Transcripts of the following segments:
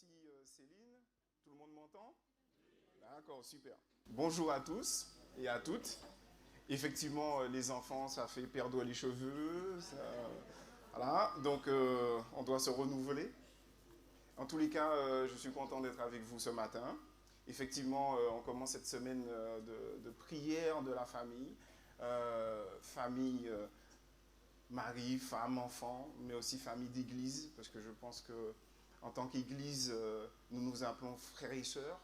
Merci Céline. Tout le monde m'entend? D'accord, super. Bonjour à tous et à toutes. Effectivement, les enfants, ça fait perdre les cheveux. Voilà, donc on doit se renouveler. En tous les cas, je suis content d'être avec vous ce matin. Effectivement, on commence cette semaine de prière de la famille. Famille, mari, femme, enfant, mais aussi famille d'église, parce que je pense que en tant qu'église, nous nous appelons frères et sœurs.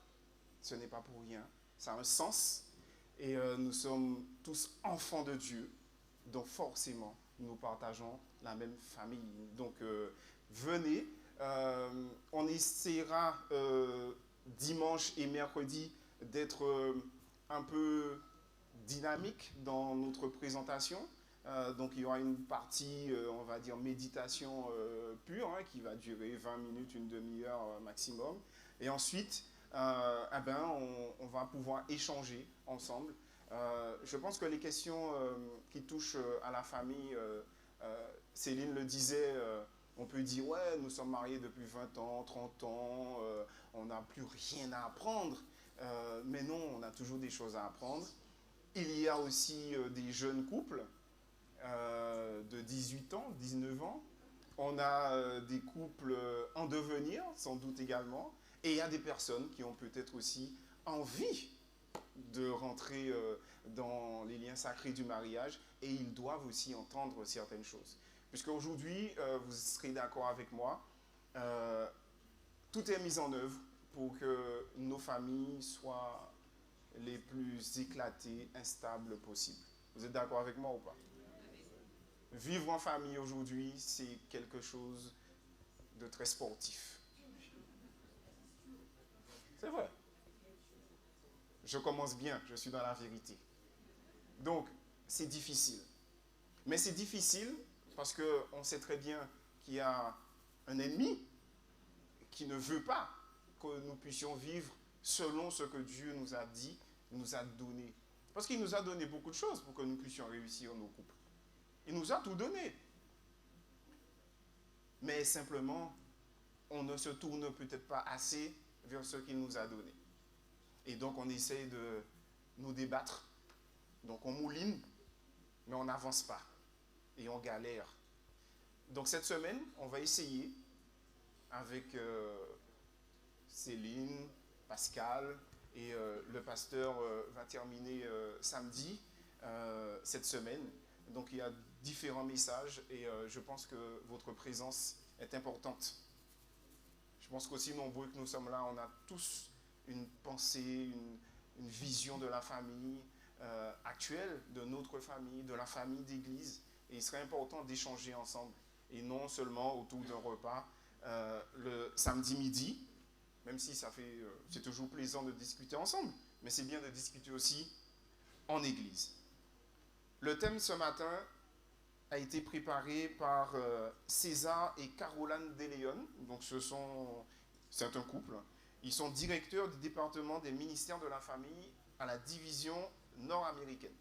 Ce n'est pas pour rien. Ça a un sens. Et nous sommes tous enfants de Dieu. Donc forcément, nous partageons la même famille. Donc venez. On essaiera dimanche et mercredi d'être un peu dynamique dans notre présentation. Donc il y aura une partie, on va dire, méditation pure, hein, qui va durer 20 minutes, une demi-heure maximum. Et ensuite, on va pouvoir échanger ensemble. Je pense que les questions qui touchent à la famille, Céline le disait, on peut dire, ouais, nous sommes mariés depuis 20 ans, 30 ans, on n'a plus rien à apprendre. Mais non, on a toujours des choses à apprendre. Il y a aussi des jeunes couples de 18 ans, 19 ans. On a des couples en devenir, sans doute également. Et il y a des personnes qui ont peut-être aussi envie de rentrer dans les liens sacrés du mariage et ils doivent aussi entendre certaines choses. Puisqu'aujourd'hui, vous serez d'accord avec moi, tout est mis en œuvre pour que nos familles soient les plus éclatées, instables possibles. Vous êtes d'accord avec moi ou pas? Vivre en famille aujourd'hui, c'est quelque chose de très sportif. C'est vrai. Je commence bien, je suis dans la vérité. Donc, c'est difficile. Mais c'est difficile parce qu'on sait très bien qu'il y a un ennemi qui ne veut pas que nous puissions vivre selon ce que Dieu nous a dit, nous a donné. Parce qu'il nous a donné beaucoup de choses pour que nous puissions réussir nos couples. Il nous a tout donné. Mais simplement, on ne se tourne peut-être pas assez vers ce qu'il nous a donné. Et donc, on essaye de nous débattre. Donc, on mouline, mais on n'avance pas. Et on galère. Donc, cette semaine, on va essayer avec Céline, Pascal et le pasteur va terminer samedi cette semaine. Donc, il y a différents messages et je pense que votre présence est importante. Je pense qu'aussi nombreux que nous sommes là, on a tous une pensée, une vision de la famille actuelle, de notre famille, de la famille d'église. Et il serait important d'échanger ensemble. Et non seulement autour d'un repas le samedi midi, même si c'est toujours plaisant de discuter ensemble, mais c'est bien de discuter aussi en église. Le thème ce matin a été préparé par César et Caroline Deléon. Donc c'est un couple. Ils sont directeurs du département des ministères de la famille à la division nord-américaine.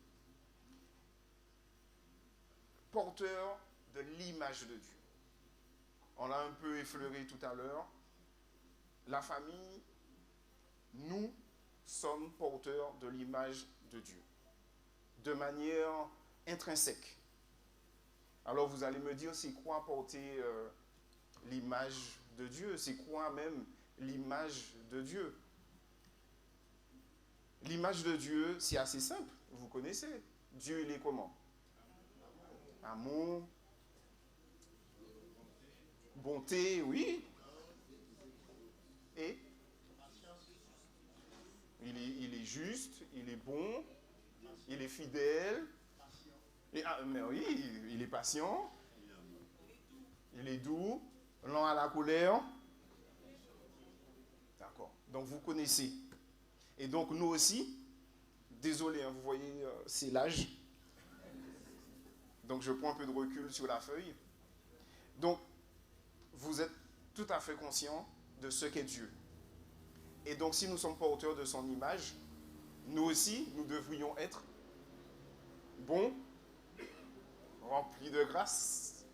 Porteurs de l'image de Dieu. On l'a un peu effleuré tout à l'heure. La famille, nous sommes porteurs de l'image de Dieu. De manière intrinsèque. Alors vous allez me dire, c'est quoi porter l'image de Dieu? C'est quoi même l'image de Dieu? L'image de Dieu, c'est assez simple, vous connaissez. Dieu, il est comment? Amour, bonté, oui. Et il est juste, il est bon, il est fidèle. Mais oui, il est patient, il est doux, lent à la colère. D'accord. Donc vous connaissez. Et donc nous aussi, désolé, hein, vous voyez, c'est l'âge. Donc je prends un peu de recul sur la feuille. Donc vous êtes tout à fait conscient de ce qu'est Dieu. Et donc si nous sommes porteurs de son image, nous aussi, nous devrions être bons, remplis de grâce,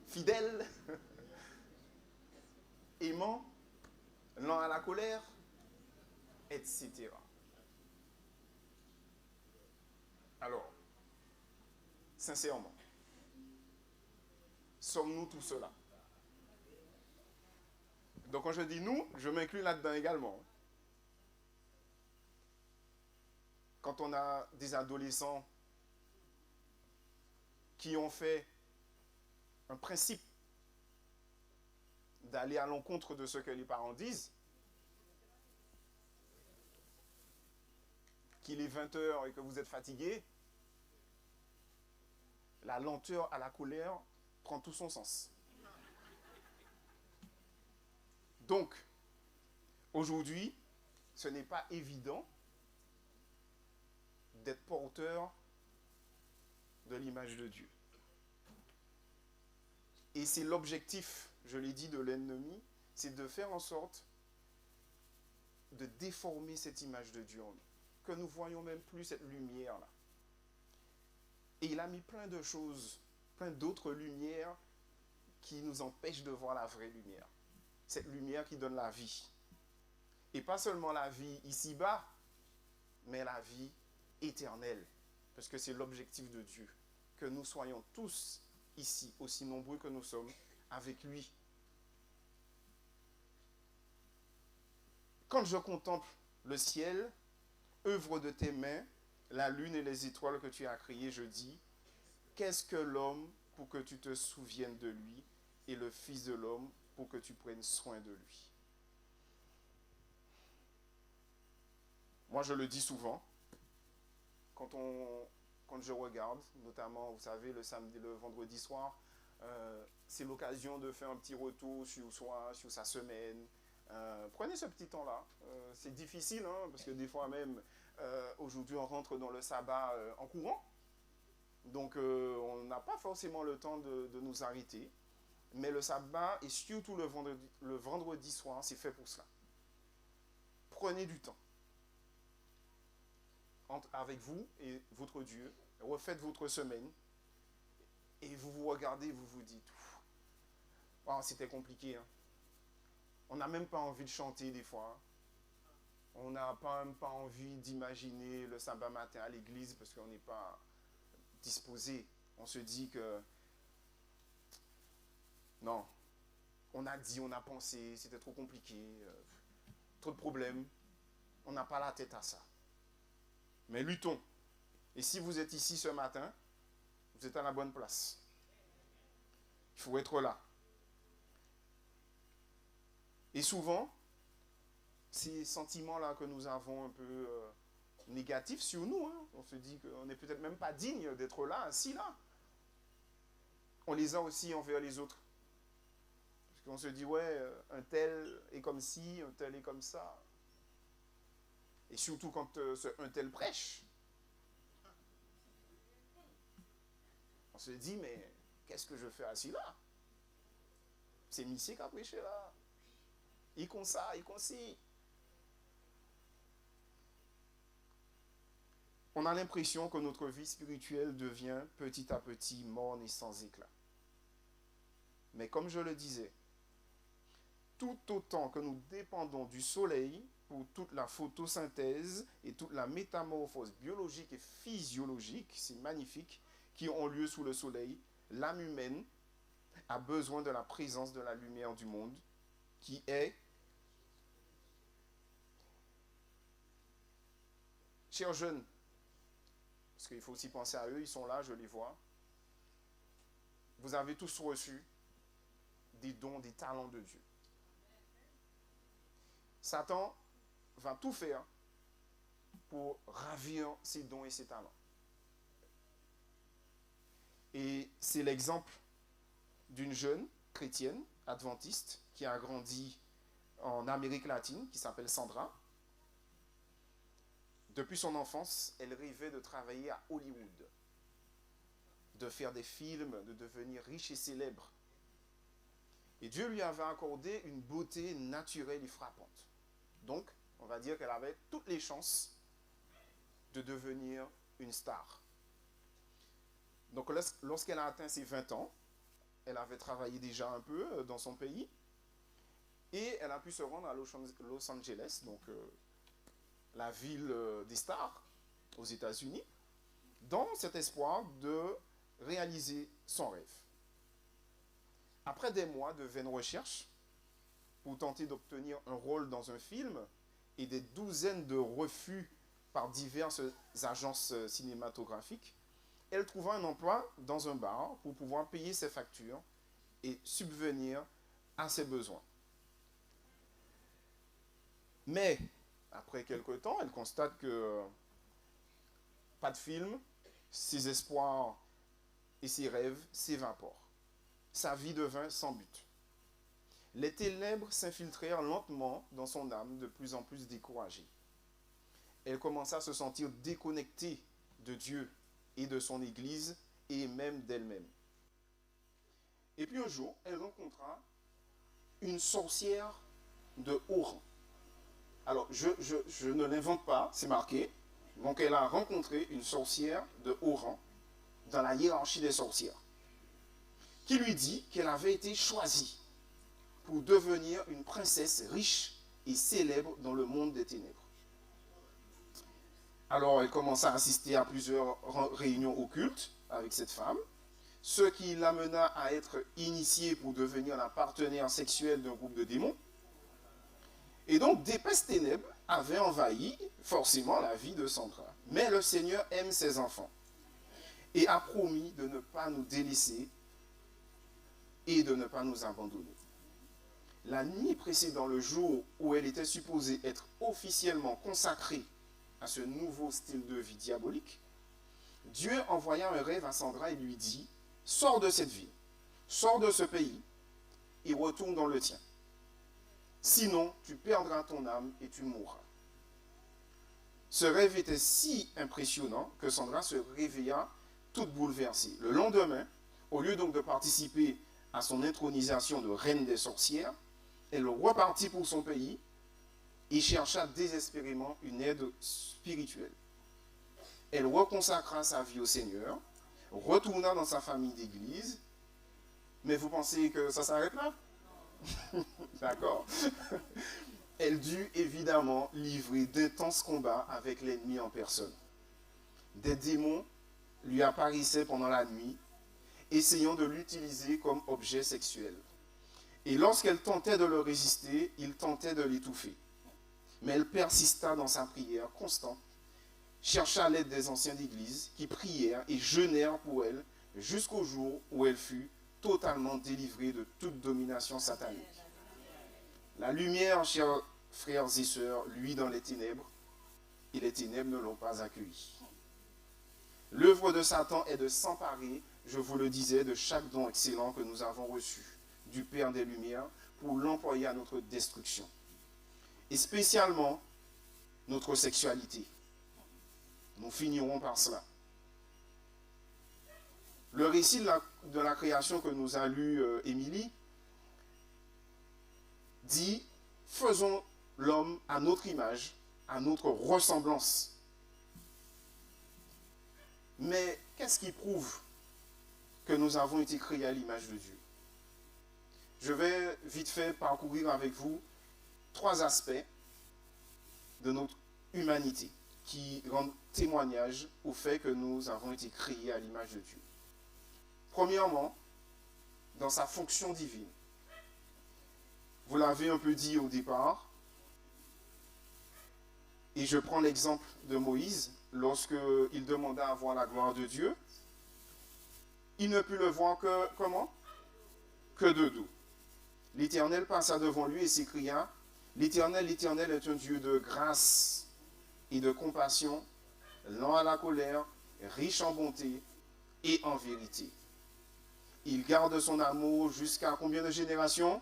fidèles, aimants, lent à la colère, etc. Alors, sincèrement, sommes-nous tous cela? Donc quand je dis nous, je m'inclus là-dedans également. Quand on a des adolescents qui ont fait un principe d'aller à l'encontre de ce que les parents disent, qu'il est 20 heures et que vous êtes fatigué, la lenteur à la colère prend tout son sens. Donc, aujourd'hui, ce n'est pas évident d'être porteur de l'image de Dieu. Et c'est l'objectif, je l'ai dit, de l'ennemi, c'est de faire en sorte de déformer cette image de Dieu en nous. Que nous voyons même plus cette lumière-là. Et il a mis plein de choses, plein d'autres lumières qui nous empêchent de voir la vraie lumière. Cette lumière qui donne la vie. Et pas seulement la vie ici-bas, mais la vie éternelle. Parce que c'est l'objectif de Dieu. Que nous soyons tous ici, aussi nombreux que nous sommes, avec lui. Quand je contemple le ciel, œuvre de tes mains, la lune et les étoiles que tu as créées, je dis, qu'est-ce que l'homme pour que tu te souviennes de lui et le Fils de l'homme pour que tu prennes soin de lui? Moi, je le dis souvent, quand je regarde, notamment, vous savez, le samedi, le vendredi soir, c'est l'occasion de faire un petit retour sur soi, sur sa semaine. Prenez ce petit temps-là. C'est difficile, hein, parce que des fois même, aujourd'hui, on rentre dans le sabbat en courant. Donc, on n'a pas forcément le temps de nous arrêter. Mais le sabbat, et surtout le vendredi soir, c'est fait pour cela. Prenez du temps avec vous et votre Dieu. Refaites votre semaine. Et vous vous regardez, vous vous dites, oh, c'était compliqué. Hein. On n'a même pas envie de chanter des fois. On n'a même pas envie d'imaginer le sabbat matin à l'église parce qu'on n'est pas disposé. On se dit que non, on a dit, on a pensé, c'était trop compliqué, trop de problèmes. On n'a pas la tête à ça. Mais luttons. Et si vous êtes ici ce matin, vous êtes à la bonne place. Il faut être là. Et souvent, ces sentiments-là que nous avons un peu négatifs sur nous, hein, on se dit qu'on n'est peut-être même pas digne d'être là, assis là. On les a aussi envers les autres. Parce qu'on se dit, ouais, un tel est comme ci, un tel est comme ça. Et surtout quand un tel prêche. On se dit, mais qu'est-ce que je fais assis là? C'est Missier qui a prêché là. Il comme ça, il comme ci. On a l'impression que notre vie spirituelle devient petit à petit morne et sans éclat. Mais comme je le disais, tout autant que nous dépendons du soleil pour toute la photosynthèse et toute la métamorphose biologique et physiologique, c'est magnifique, qui ont lieu sous le soleil, l'âme humaine a besoin de la présence de la lumière du monde, qui est, chers jeunes, parce qu'il faut aussi penser à eux, ils sont là, je les vois, vous avez tous reçu des dons, des talents de Dieu. Satan va tout faire pour ravir ses dons et ses talents. Et c'est l'exemple d'une jeune chrétienne adventiste qui a grandi en Amérique latine, qui s'appelle Sandra. Depuis son enfance, elle rêvait de travailler à Hollywood, de faire des films, de devenir riche et célèbre. Et Dieu lui avait accordé une beauté naturelle et frappante. Donc, on va dire qu'elle avait toutes les chances de devenir une star. Donc, lorsqu'elle a atteint ses 20 ans, elle avait travaillé déjà un peu dans son pays. Et elle a pu se rendre à Los Angeles, donc la ville des stars aux États-Unis, dans cet espoir de réaliser son rêve. Après des mois de vaines recherches pour tenter d'obtenir un rôle dans un film et des douzaines de refus par diverses agences cinématographiques, elle trouva un emploi dans un bar pour pouvoir payer ses factures et subvenir à ses besoins. Mais, après quelque temps, elle constate que pas de film, ses espoirs et ses rêves s'évaporent. Sa vie devint sans but. Les ténèbres s'infiltrèrent lentement dans son âme, de plus en plus découragée. Elle commença à se sentir déconnectée de Dieu et de son Église et même d'elle-même. Et puis un jour, elle rencontra une sorcière de haut rang. Alors, je ne l'invente pas, c'est marqué. Donc, elle a rencontré une sorcière de haut rang dans la hiérarchie des sorcières, qui lui dit qu'elle avait été choisie pour devenir une princesse riche et célèbre dans le monde des ténèbres. Alors, elle commença à assister à plusieurs réunions occultes avec cette femme, ce qui l'amena à être initiée pour devenir la partenaire sexuelle d'un groupe de démons. Et donc, d'épaisses ténèbres avaient envahi forcément la vie de Sandra. Mais le Seigneur aime ses enfants et a promis de ne pas nous délaisser et de ne pas nous abandonner. La nuit précédant le jour où elle était supposée être officiellement consacrée à ce nouveau style de vie diabolique, Dieu envoya un rêve à Sandra et lui dit « Sors de cette ville, sors de ce pays et retourne dans le tien. Sinon, tu perdras ton âme et tu mourras. » Ce rêve était si impressionnant que Sandra se réveilla toute bouleversée. Le lendemain, au lieu donc de participer à son intronisation de reine des sorcières, elle repartit pour son pays et chercha désespérément une aide spirituelle. Elle reconsacra sa vie au Seigneur, retourna dans sa famille d'église. Mais vous pensez que ça s'arrête là? D'accord. Elle dut évidemment livrer d'intenses combats avec l'ennemi en personne. Des démons lui apparaissaient pendant la nuit, essayant de l'utiliser comme objet sexuel. Et lorsqu'elle tentait de le résister, il tentait de l'étouffer. Mais elle persista dans sa prière constante, chercha l'aide des anciens d'église qui prièrent et jeûnèrent pour elle jusqu'au jour où elle fut totalement délivrée de toute domination satanique. La lumière, chers frères et sœurs, luit dans les ténèbres, et les ténèbres ne l'ont pas accueillie. L'œuvre de Satan est de s'emparer, je vous le disais, de chaque don excellent que nous avons reçu du Père des Lumières pour l'employer à notre destruction. Et spécialement notre sexualité. Nous finirons par cela. Le récit de la création que nous a lu Émilie dit « Faisons l'homme à notre image, à notre ressemblance ». Mais qu'est-ce qui prouve que nous avons été créés à l'image de Dieu? Je vais vite fait parcourir avec vous 3 aspects de notre humanité qui rendent témoignage au fait que nous avons été créés à l'image de Dieu. Premièrement, dans sa fonction divine. Vous l'avez un peu dit au départ, et je prends l'exemple de Moïse, lorsqu'il demanda à voir la gloire de Dieu, il ne put le voir que comment? Que de dos. L'Éternel passa devant lui et s'écria, l'Éternel, l'Éternel est un Dieu de grâce et de compassion, lent à la colère, riche en bonté et en vérité. Il garde son amour jusqu'à combien de générations?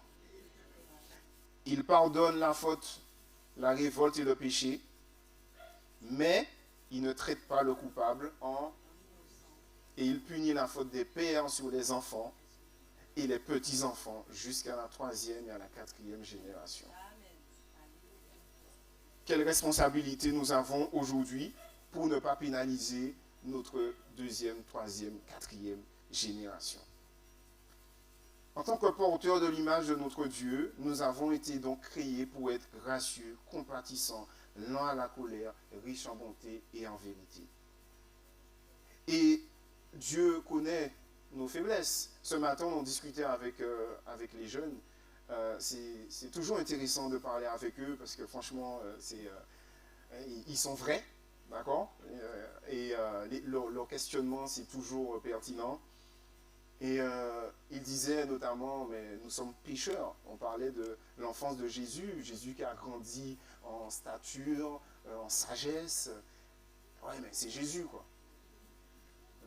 Il pardonne la faute, la révolte et le péché, mais il ne traite pas le coupable et il punit la faute des pères sur les enfants et les petits-enfants jusqu'à la 3e et à la 4e génération. Quelle responsabilité nous avons aujourd'hui pour ne pas pénaliser notre 2e, 3e, 4e génération. En tant que porteurs de l'image de notre Dieu, nous avons été donc créés pour être gracieux, compatissants, lents à la colère, riches en bonté et en vérité. Et Dieu connaît nos faiblesses. Ce matin, on discutait avec les jeunes. C'est toujours intéressant de parler avec eux parce que franchement, ils sont vrais, d'accord? Leur questionnement, c'est toujours pertinent. Et il disait notamment, mais nous sommes pécheurs. On parlait de l'enfance de Jésus, Jésus qui a grandi en stature, en sagesse. Ouais, mais c'est Jésus, quoi.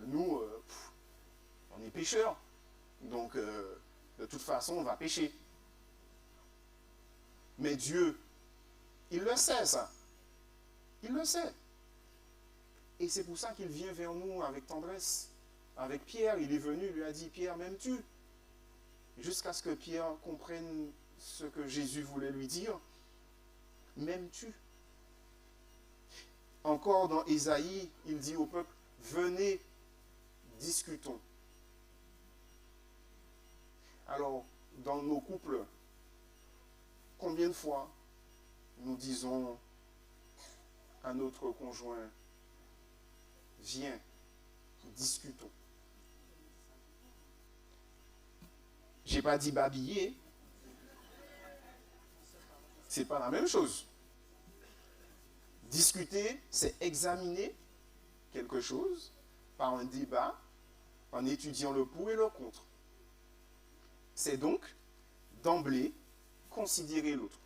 Nous, on est pécheurs. Donc, de toute façon, on va pécher. Mais Dieu, il le sait, ça. Il le sait. Et c'est pour ça qu'il vient vers nous avec tendresse. Avec Pierre, il est venu, il lui a dit, Pierre, m'aimes-tu? Jusqu'à ce que Pierre comprenne ce que Jésus voulait lui dire. M'aimes-tu? Encore dans Ésaïe, il dit au peuple, venez, discutons. Alors, dans nos couples, combien de fois nous disons à notre conjoint, viens, discutons. J'ai pas dit babiller. C'est pas la même chose. Discuter, c'est examiner quelque chose par un débat, en étudiant le pour et le contre. C'est donc, d'emblée, considérer l'autre.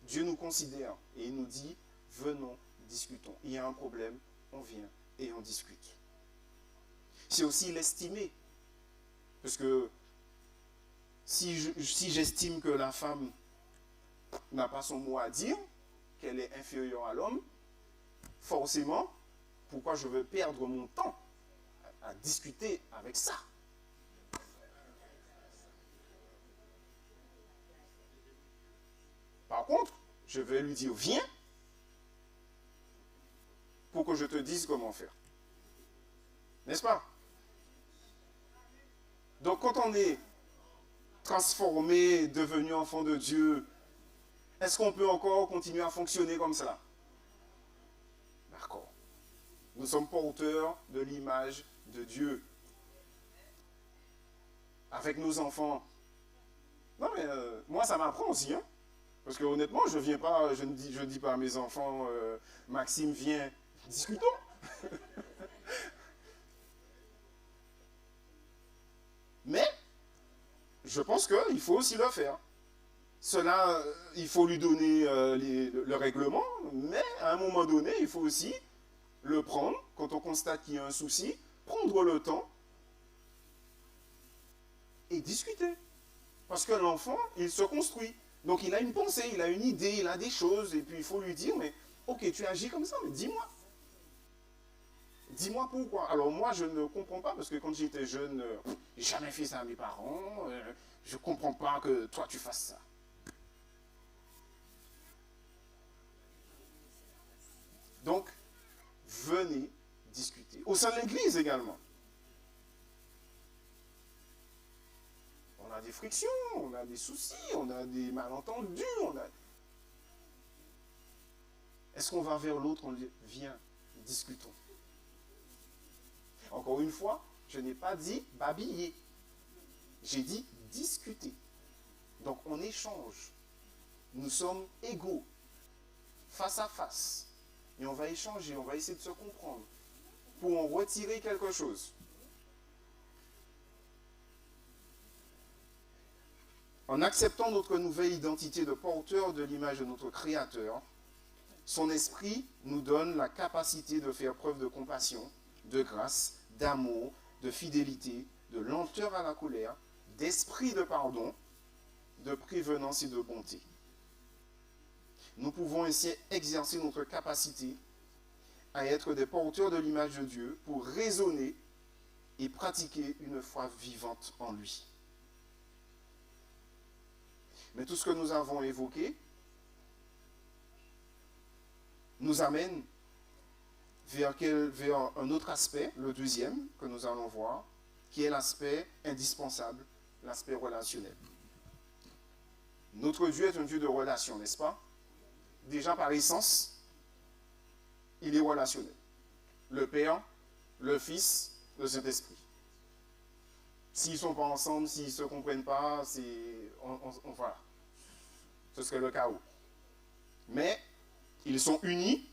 Dieu nous considère et il nous dit, venons, discutons. Il y a un problème, on vient et on discute. C'est aussi l'estimer. Parce que si j'estime que la femme n'a pas son mot à dire, qu'elle est inférieure à l'homme, forcément, pourquoi je veux perdre mon temps à discuter avec ça? Par contre, je vais lui dire, viens, pour que je te dise comment faire. N'est-ce pas? Donc quand on est transformé, devenu enfant de Dieu, est-ce qu'on peut encore continuer à fonctionner comme cela? D'accord. Nous sommes porteurs de l'image de Dieu. Avec nos enfants. Non mais moi ça m'apprend aussi, hein? Parce que honnêtement, je ne dis pas à mes enfants, Maxime, viens, discutons. Mais, je pense qu'il faut aussi le faire. Cela, il faut lui donner le règlement, mais à un moment donné, il faut aussi le prendre, quand on constate qu'il y a un souci, prendre le temps et discuter. Parce que l'enfant, il se construit. Donc il a une pensée, il a une idée, il a des choses, et puis il faut lui dire, mais ok, tu agis comme ça, mais dis-moi. Dis-moi pourquoi. Alors moi, je ne comprends pas, parce que quand j'étais jeune, j'ai jamais fait ça à mes parents, je ne comprends pas que toi, tu fasses ça. Donc, venez discuter. Au sein de l'église également. On a des frictions, on a des soucis, on a des malentendus, Est-ce qu'on va vers l'autre, on dit, viens, discutons. Encore une fois, je n'ai pas dit babiller. J'ai dit discuter. Donc on échange. Nous sommes égaux, face à face. Et on va échanger, on va essayer de se comprendre pour en retirer quelque chose. En acceptant notre nouvelle identité de porteur de l'image de notre Créateur, son esprit nous donne la capacité de faire preuve de compassion, de grâce, d'amour, de fidélité, de lenteur à la colère, d'esprit de pardon, de prévenance et de bonté. Nous pouvons ainsi exercer notre capacité à être des porteurs de l'image de Dieu pour raisonner et pratiquer une foi vivante en lui. Mais tout ce que nous avons évoqué nous amène vers un autre aspect, le deuxième que nous allons voir, qui est l'aspect indispensable, l'aspect relationnel. Notre Dieu est un Dieu de relation, n'est-ce pas? Déjà par essence, il est relationnel. Le Père, le Fils, le Saint-Esprit. S'ils ne sont pas ensemble, s'ils ne se comprennent pas, voilà. Ce serait le chaos. Mais ils sont unis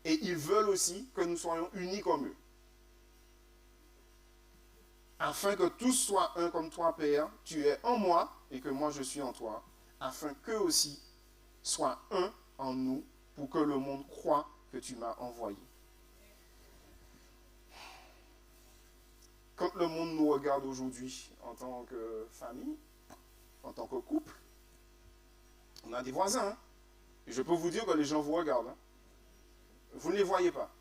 et ils veulent aussi que nous soyons unis comme eux. Afin que tous soient un comme toi, Père, tu es en moi et que moi je suis en toi, afin qu'eux aussi soient un en nous pour que le monde croie que tu m'as envoyé. Quand le monde nous regarde aujourd'hui en tant que famille, en tant que couple, on a des voisins. Hein? Et je peux vous dire que les gens vous regardent. Hein? Vous ne les voyez pas.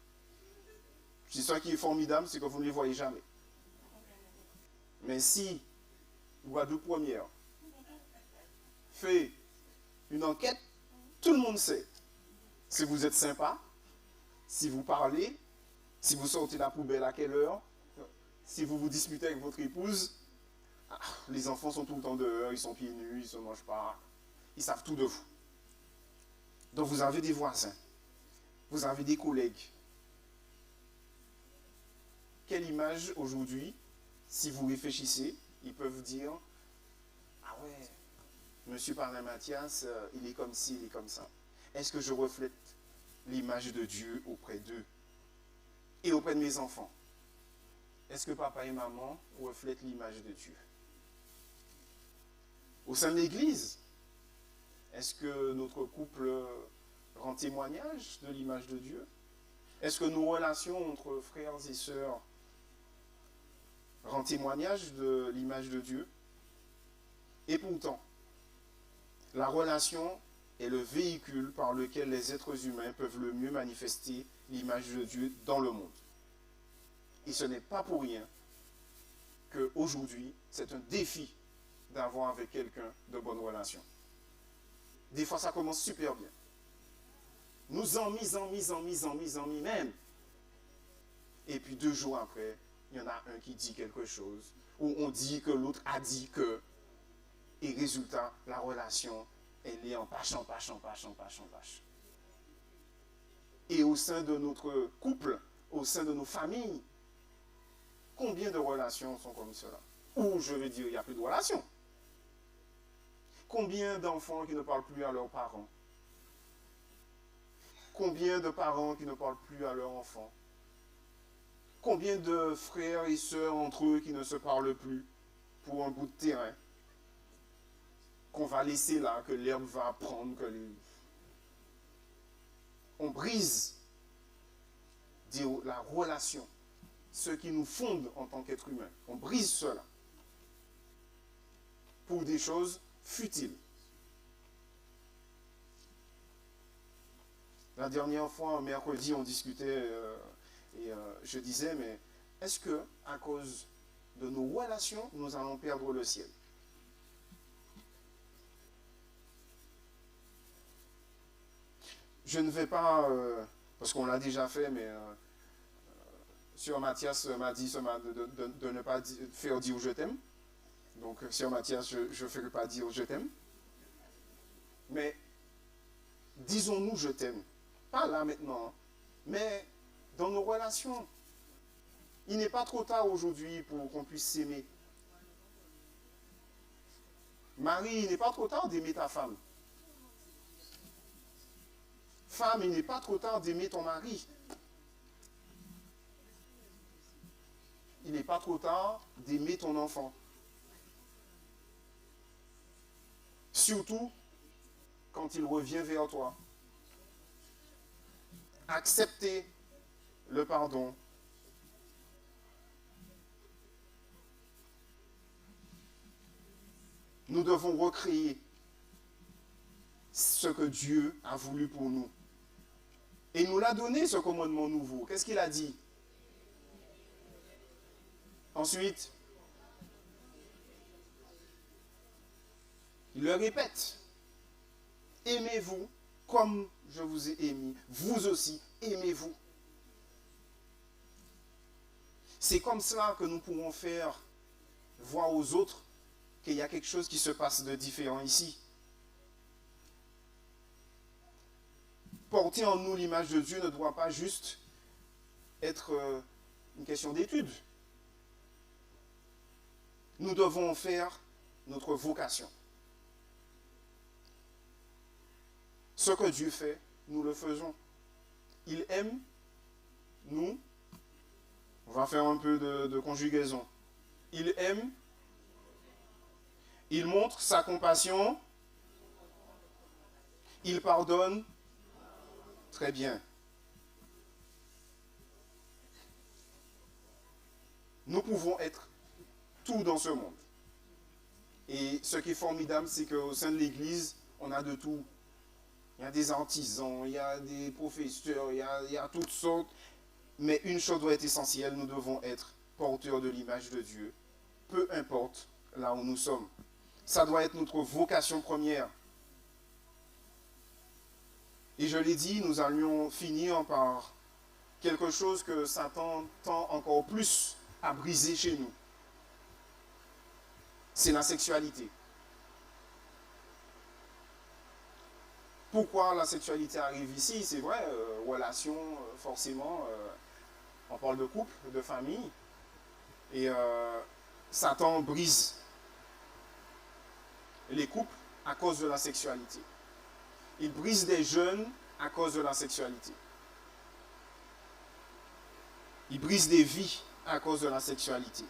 C'est ça qui est formidable, c'est que vous ne les voyez jamais. Mais si Guadeloupe Première fait une enquête, tout le monde sait si vous êtes sympa, si vous parlez, si vous sortez la poubelle à quelle heure, si vous vous disputez avec votre épouse. Les enfants sont tout le temps dehors, ils sont pieds nus, ils ne se mangent pas. Ils savent tout de vous. Donc vous avez des voisins, vous avez des collègues. Quelle image aujourd'hui, si vous réfléchissez, ils peuvent dire « Ah ouais, Monsieur Parrain Mathias, il est comme ci, il est comme ça. Est-ce que je reflète l'image de Dieu auprès d'eux et auprès de mes enfants? Est-ce que papa et maman reflètent l'image de Dieu? Au sein de l'Église, est-ce que notre couple rend témoignage de l'image de Dieu? Est-ce que nos relations entre frères et sœurs rendent témoignage de l'image de Dieu? Et pourtant, la relation est le véhicule par lequel les êtres humains peuvent le mieux manifester l'image de Dieu dans le monde. Et ce n'est pas pour rien qu'aujourd'hui, c'est un défi d'avoir avec quelqu'un de bonnes relations. Des fois, ça commence super bien. Nous en mis même. Et puis 2 jours après, il y en a un qui dit quelque chose, ou on dit que l'autre a dit que, et résultat, la relation, elle est en pâche. Et au sein de notre couple, au sein de nos familles, combien de relations sont comme cela? Ou je veux dire, il n'y a plus de relations. Combien d'enfants qui ne parlent plus à leurs parents? Combien de parents qui ne parlent plus à leurs enfants? Combien de frères et sœurs entre eux qui ne se parlent plus pour un bout de terrain qu'on va laisser là, que l'herbe va prendre, on brise la relation, ce qui nous fonde en tant qu'être humain. On brise cela pour des choses futiles. La dernière fois, mercredi, on discutait et je disais, mais est-ce que à cause de nos relations, nous allons perdre le ciel? Je ne vais pas, parce qu'on l'a déjà fait, mais Sœur Mathias m'a dit de ne pas faire dire je t'aime. Donc, Sœur Mathias, je ne ferai pas dire je t'aime. Mais disons-nous je t'aime. Pas là maintenant, mais dans nos relations. Il n'est pas trop tard aujourd'hui pour qu'on puisse s'aimer. Marie, il n'est pas trop tard d'aimer ta femme. Femme, il n'est pas trop tard d'aimer ton mari. Il n'est pas trop tard d'aimer ton enfant. Surtout quand il revient vers toi. Accepter le pardon. Nous devons recréer ce que Dieu a voulu pour nous. Et il nous l'a donné, ce commandement nouveau. Qu'est-ce qu'il a dit? Ensuite, il le répète. Aimez-vous comme je vous ai aimé. Vous aussi, aimez-vous. C'est comme cela que nous pourrons faire voir aux autres qu'il y a quelque chose qui se passe de différent ici. Porter en nous l'image de Dieu ne doit pas juste être une question d'étude. Nous devons faire notre vocation. Ce que Dieu fait, nous le faisons. Il aime, nous, on va faire un peu de conjugaison. Il aime, il montre sa compassion, il pardonne. Très bien. Nous pouvons être tout dans ce monde. Et ce qui est formidable, c'est qu'au sein de l'Église, on a de tout. Il y a des artisans, il y a des professeurs, il y a toutes sortes. Mais une chose doit être essentielle, nous devons être porteurs de l'image de Dieu, peu importe là où nous sommes. Ça doit être notre vocation première. Et je l'ai dit, nous allions finir par quelque chose que Satan tend encore plus à briser chez nous. C'est la sexualité. Pourquoi la sexualité arrive ici? C'est vrai, relation, forcément, on parle de couple, de famille. Et Satan brise les couples à cause de la sexualité. Il brise des jeunes à cause de la sexualité. Il brise des vies à cause de la sexualité.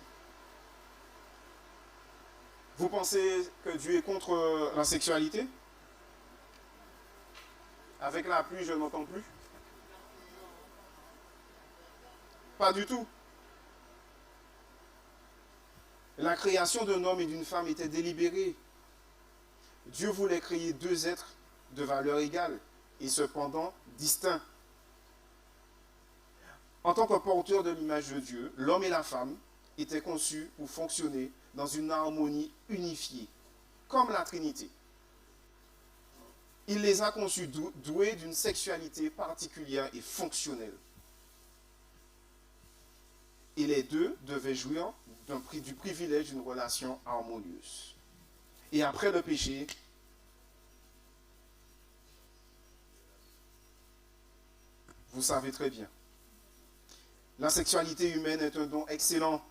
Vous pensez que Dieu est contre la sexualité? Avec la pluie, je n'entends plus. Pas du tout. La création d'un homme et d'une femme était délibérée. Dieu voulait créer deux êtres de valeur égale et cependant distincts. En tant que porteur de l'image de Dieu, l'homme et la femme étaient conçus pour fonctionner dans une harmonie unifiée, comme la Trinité. Il les a conçus doués d'une sexualité particulière et fonctionnelle. Et les deux devaient jouir du privilège d'une relation harmonieuse. Et après le péché, vous savez très bien, la sexualité humaine est un don excellent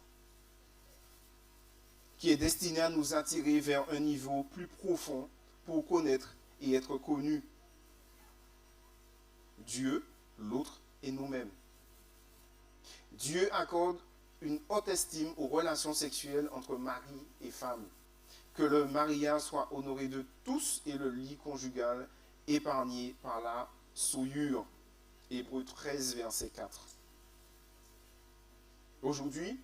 qui est destiné à nous attirer vers un niveau plus profond pour connaître et être connus. Dieu, l'autre et nous-mêmes. Dieu accorde une haute estime aux relations sexuelles entre mari et femme. Que le mariage soit honoré de tous et le lit conjugal épargné par la souillure. Hébreux 13, verset 4. Aujourd'hui,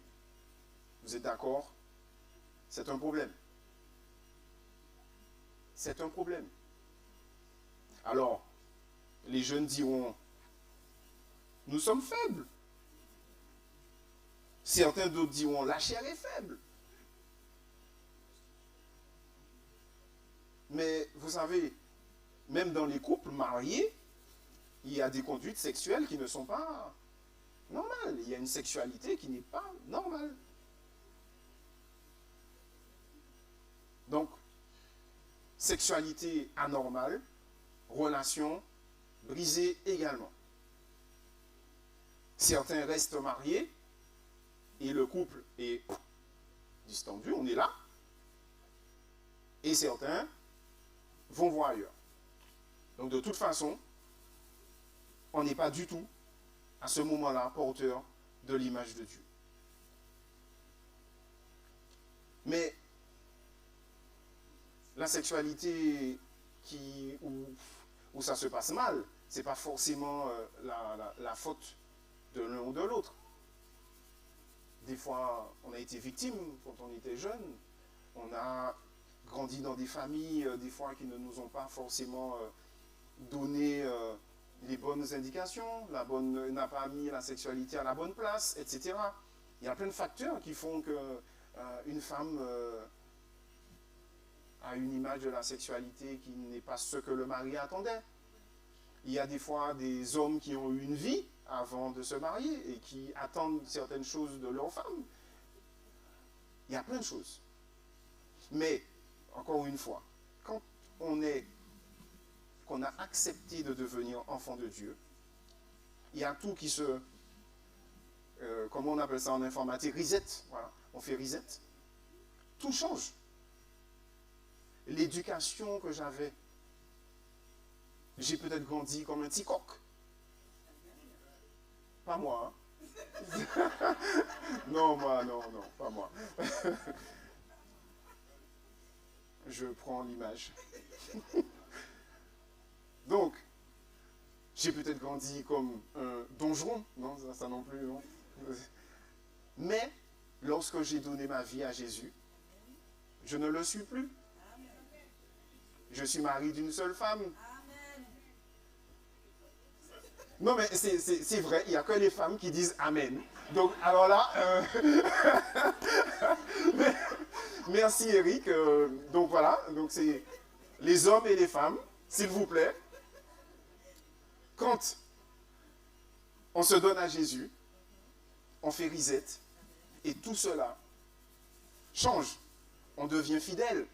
vous êtes d'accord? C'est un problème. C'est un problème. Alors, les jeunes diront, nous sommes faibles. Certains d'autres diront, la chair est faible. Mais vous savez, même dans les couples mariés, il y a des conduites sexuelles qui ne sont pas normales. Il y a une sexualité qui n'est pas normale. Donc, sexualité anormale, relation brisée également. Certains restent mariés et le couple est distendu, on est là. Et certains vont voir ailleurs. Donc, de toute façon, on n'est pas du tout, à ce moment-là, porteur de l'image de Dieu. Mais la sexualité où ça se passe mal, ce n'est pas forcément la faute de l'un ou de l'autre. Des fois, on a été victime quand on était jeune. On a grandi dans des familles, des fois, qui ne nous ont pas forcément donné les bonnes indications. N'a pas mis la sexualité à la bonne place, etc. Il y a plein de facteurs qui font qu'une femme a une image de la sexualité qui n'est pas ce que le mari attendait. Il y a des fois des hommes qui ont eu une vie avant de se marier et qui attendent certaines choses de leur femme. Il y a plein de choses. Mais, encore une fois, quand qu'on a accepté de devenir enfant de Dieu, il y a tout qui se, comment on appelle ça en informatique, reset. Voilà, on fait reset. Tout change. L'éducation que j'avais, j'ai peut-être grandi comme un petit coq. Pas moi. Hein? Non, moi, non, pas moi. Je prends l'image. Donc, j'ai peut-être grandi comme un dongeron. Non, ça non plus, non. Mais, lorsque j'ai donné ma vie à Jésus, je ne le suis plus. Je suis mari d'une seule femme. Non, mais c'est vrai, il n'y a que les femmes qui disent Amen. Donc, alors là, merci Eric. Donc voilà, donc c'est les hommes et les femmes, s'il vous plaît. Quand on se donne à Jésus, on fait reset, et tout cela change. On devient fidèle.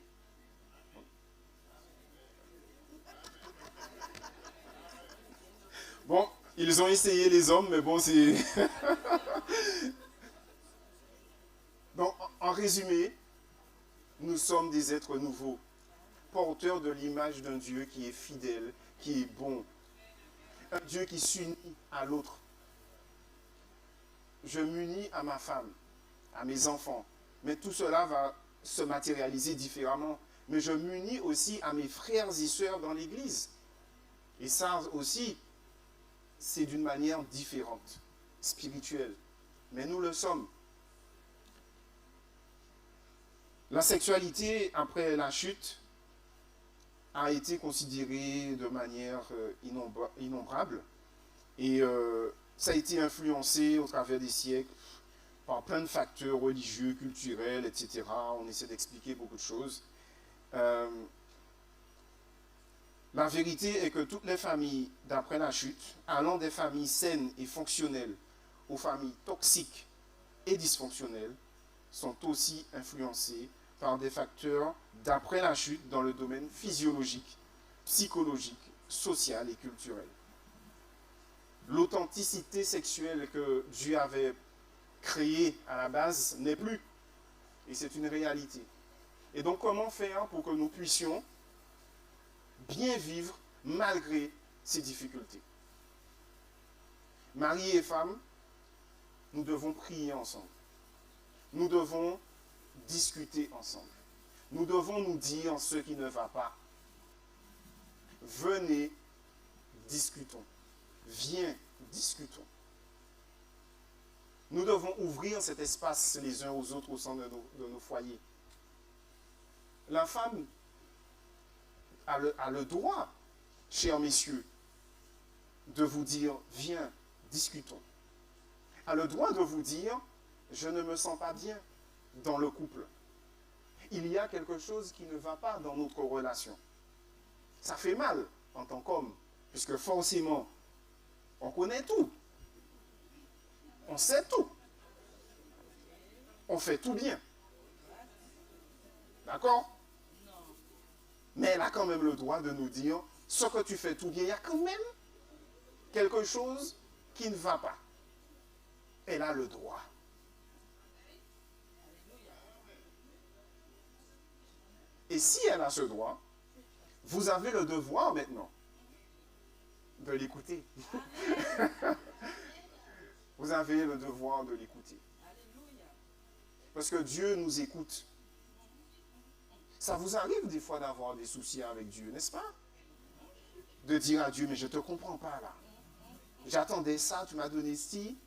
Bon, ils ont essayé les hommes, mais bon, c'est... Donc, en résumé, nous sommes des êtres nouveaux, porteurs de l'image d'un Dieu qui est fidèle, qui est bon. Un Dieu qui s'unit à l'autre. Je m'unis à ma femme, à mes enfants, mais tout cela va se matérialiser différemment. Mais je m'unis aussi à mes frères et sœurs dans l'Église. Et ça aussi, c'est d'une manière différente, spirituelle. Mais nous le sommes. La sexualité, après la chute, a été considérée de manière innombrable. Et ça a été influencé au travers des siècles par plein de facteurs religieux, culturels, etc. On essaie d'expliquer beaucoup de choses. La vérité est que toutes les familles, d'après la chute, allant des familles saines et fonctionnelles aux familles toxiques et dysfonctionnelles, sont aussi influencées par des facteurs, d'après la chute, dans le domaine physiologique, psychologique, social et culturel. L'authenticité sexuelle que Dieu avait créée à la base n'est plus. Et c'est une réalité. Et donc, comment faire pour que nous puissions bien vivre malgré ces difficultés? Mari et femme, nous devons prier ensemble. Nous devons discuter ensemble. Nous devons nous dire ce qui ne va pas. Venez, discutons. Viens, discutons. Nous devons ouvrir cet espace les uns aux autres au sein de nos foyers. La femme a le droit, chers messieurs, de vous dire, viens, discutons. A le droit de vous dire, je ne me sens pas bien dans le couple. Il y a quelque chose qui ne va pas dans notre relation. Ça fait mal en tant qu'homme, puisque forcément, on connaît tout. On sait tout. On fait tout bien. D'accord? Mais elle a quand même le droit de nous dire, ce que tu fais tout bien, il y a quand même quelque chose qui ne va pas. Elle a le droit. Et si elle a ce droit, vous avez le devoir maintenant de l'écouter. Vous avez le devoir de l'écouter. Parce que Dieu nous écoute. Ça vous arrive des fois d'avoir des soucis avec Dieu, n'est-ce pas? De dire à Dieu, mais je ne te comprends pas là. J'attendais ça, tu m'as donné ci.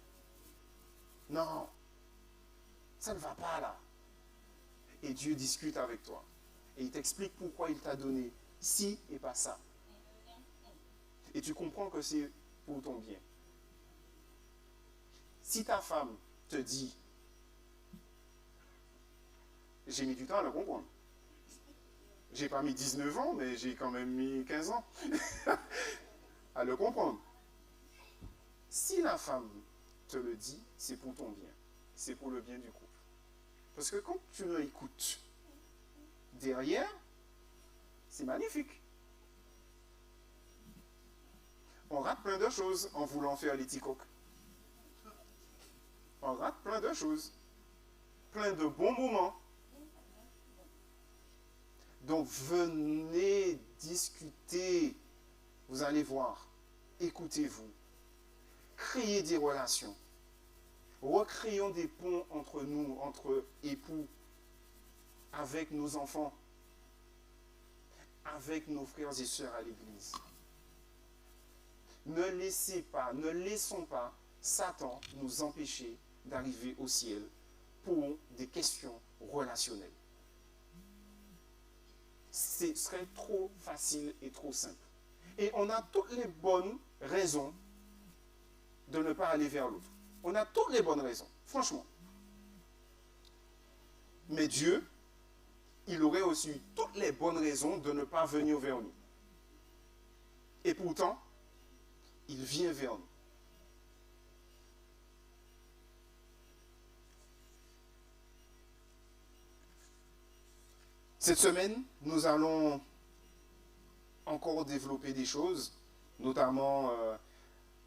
Non, ça ne va pas là. Et Dieu discute avec toi. Et il t'explique pourquoi il t'a donné ci et pas ça. Et tu comprends que c'est pour ton bien. Si ta femme te dit, j'ai mis du temps à le comprendre. J'ai pas mis 19 ans, mais j'ai quand même mis 15 ans à le comprendre. Si la femme te le dit, c'est pour ton bien. C'est pour le bien du couple. Parce que quand tu l'écoutes, derrière, c'est magnifique. On rate plein de choses en voulant faire les petits coqs. On rate plein de choses. Plein de bons moments. Donc venez discuter. Vous allez voir. Écoutez-vous. Créez des relations. Recréons des ponts entre nous, entre époux, avec nos enfants, avec nos frères et sœurs à l'église. Ne laissons pas Satan nous empêcher d'arriver au ciel pour des questions relationnelles. Ce serait trop facile et trop simple. Et on a toutes les bonnes raisons de ne pas aller vers l'autre. On a toutes les bonnes raisons, franchement. Mais Dieu, il aurait aussi toutes les bonnes raisons de ne pas venir vers nous. Et pourtant, il vient vers nous. Cette semaine, nous allons encore développer des choses, notamment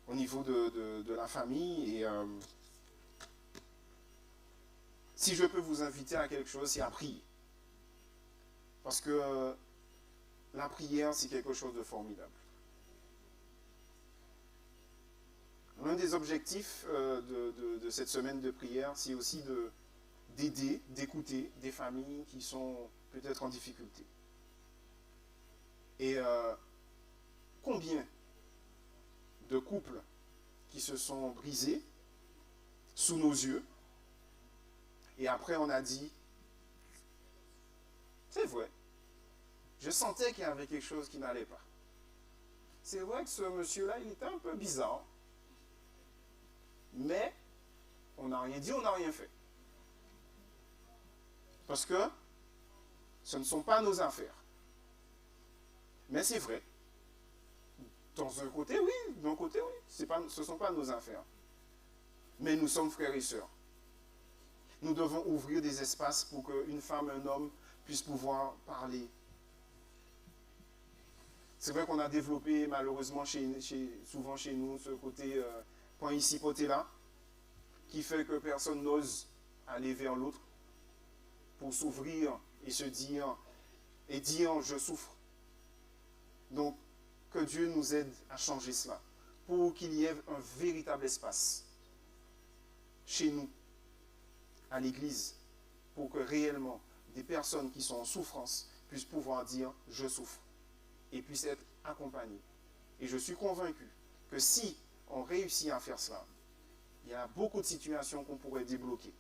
au niveau de la famille. Et si je peux vous inviter à quelque chose, c'est à prier. Parce que la prière, c'est quelque chose de formidable. L'un des objectifs de cette semaine de prière, c'est aussi d'aider, d'écouter des familles qui sont peut-être en difficulté. Et combien de couples qui se sont brisés sous nos yeux, et après on a dit, c'est vrai, je sentais qu'il y avait quelque chose qui n'allait pas. C'est vrai que ce monsieur-là, il était un peu bizarre, mais on n'a rien dit, on n'a rien fait. Parce que ce ne sont pas nos affaires. Mais c'est vrai. Dans un côté, oui. D'un côté, oui. Ce ne sont pas nos affaires. Mais nous sommes frères et sœurs. Nous devons ouvrir des espaces pour qu'une femme, un homme puissent pouvoir parler. C'est vrai qu'on a développé, malheureusement, souvent chez nous, ce côté point ici, côté là, qui fait que personne n'ose aller vers l'autre pour s'ouvrir et se dire, et dire je souffre. Donc, que Dieu nous aide à changer cela, pour qu'il y ait un véritable espace chez nous, à l'église, pour que réellement des personnes qui sont en souffrance puissent pouvoir dire je souffre et puissent être accompagnées. Et je suis convaincu que si on réussit à faire cela, il y a beaucoup de situations qu'on pourrait débloquer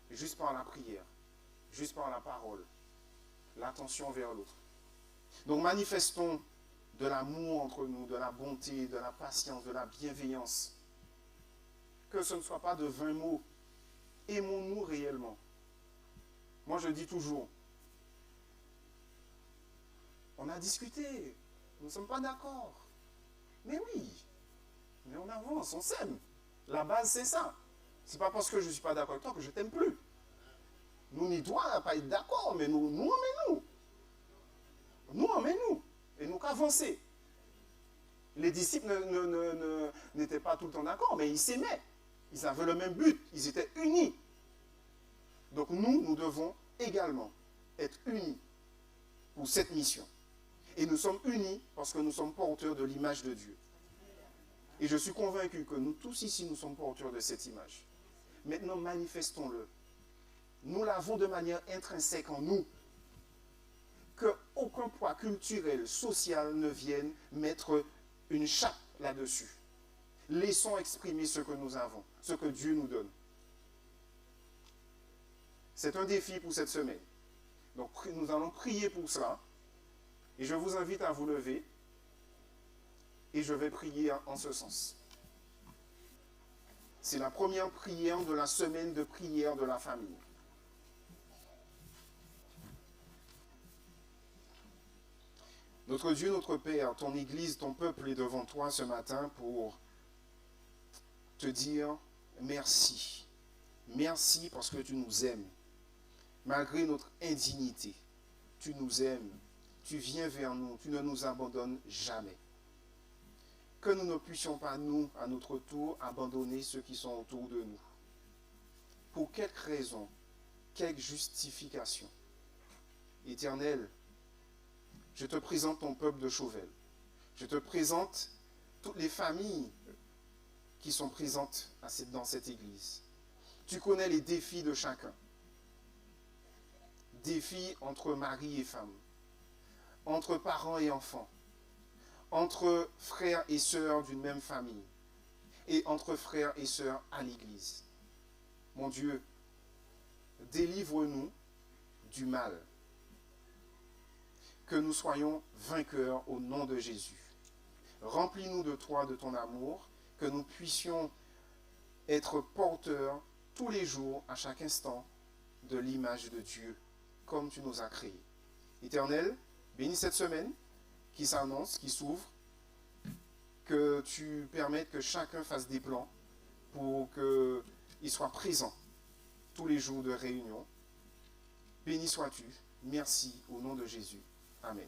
juste par la prière, juste par la parole, l'attention vers l'autre. Donc manifestons de l'amour entre nous, de la bonté, de la patience, de la bienveillance. Que ce ne soit pas de vains mots. Aimons-nous réellement. Moi je dis toujours, on a discuté, nous ne sommes pas d'accord. Mais oui, mais on avance, on s'aime. La base c'est ça. Ce n'est pas parce que je ne suis pas d'accord avec toi que je ne t'aime plus. Nous n'y doit pas être d'accord, mais nous emmènons. Nous emmènons. Et nous qu'avancer. Les disciples n'étaient pas tout le temps d'accord, mais ils s'aimaient. Ils avaient le même but. Ils étaient unis. Donc nous devons également être unis pour cette mission. Et nous sommes unis parce que nous sommes porteurs de l'image de Dieu. Et je suis convaincu que nous tous ici, nous sommes porteurs de cette image. Maintenant, manifestons-le. Nous l'avons de manière intrinsèque en nous. Qu'aucun poids culturel, social ne vienne mettre une chape là-dessus. Laissons exprimer ce que nous avons, ce que Dieu nous donne. C'est un défi pour cette semaine. Donc nous allons prier pour cela. Et je vous invite à vous lever. Et je vais prier en ce sens. C'est la première prière de la semaine de prière de la famille. Notre Dieu, notre Père, ton Église, ton peuple est devant toi ce matin pour te dire merci. Merci parce que tu nous aimes. Malgré notre indignité, tu nous aimes. Tu viens vers nous. Tu ne nous abandonnes jamais. Que nous ne puissions pas, nous, à notre tour, abandonner ceux qui sont autour de nous. Pour quelque raison, quelque justification. Éternel, je te présente ton peuple de Chauvel. Je te présente toutes les familles qui sont présentes dans cette église. Tu connais les défis de chacun. Défis entre mari et femme, entre parents et enfants, entre frères et sœurs d'une même famille, et entre frères et sœurs à l'église. Mon Dieu, délivre-nous du mal. Que nous soyons vainqueurs au nom de Jésus. Remplis-nous de toi, de ton amour, que nous puissions être porteurs tous les jours, à chaque instant, de l'image de Dieu, comme tu nous as créés. Éternel, bénis cette semaine qui s'annonce, qui s'ouvre, que tu permettes que chacun fasse des plans pour qu'il soit présent tous les jours de réunion. Béni sois-tu. Merci au nom de Jésus. Amen.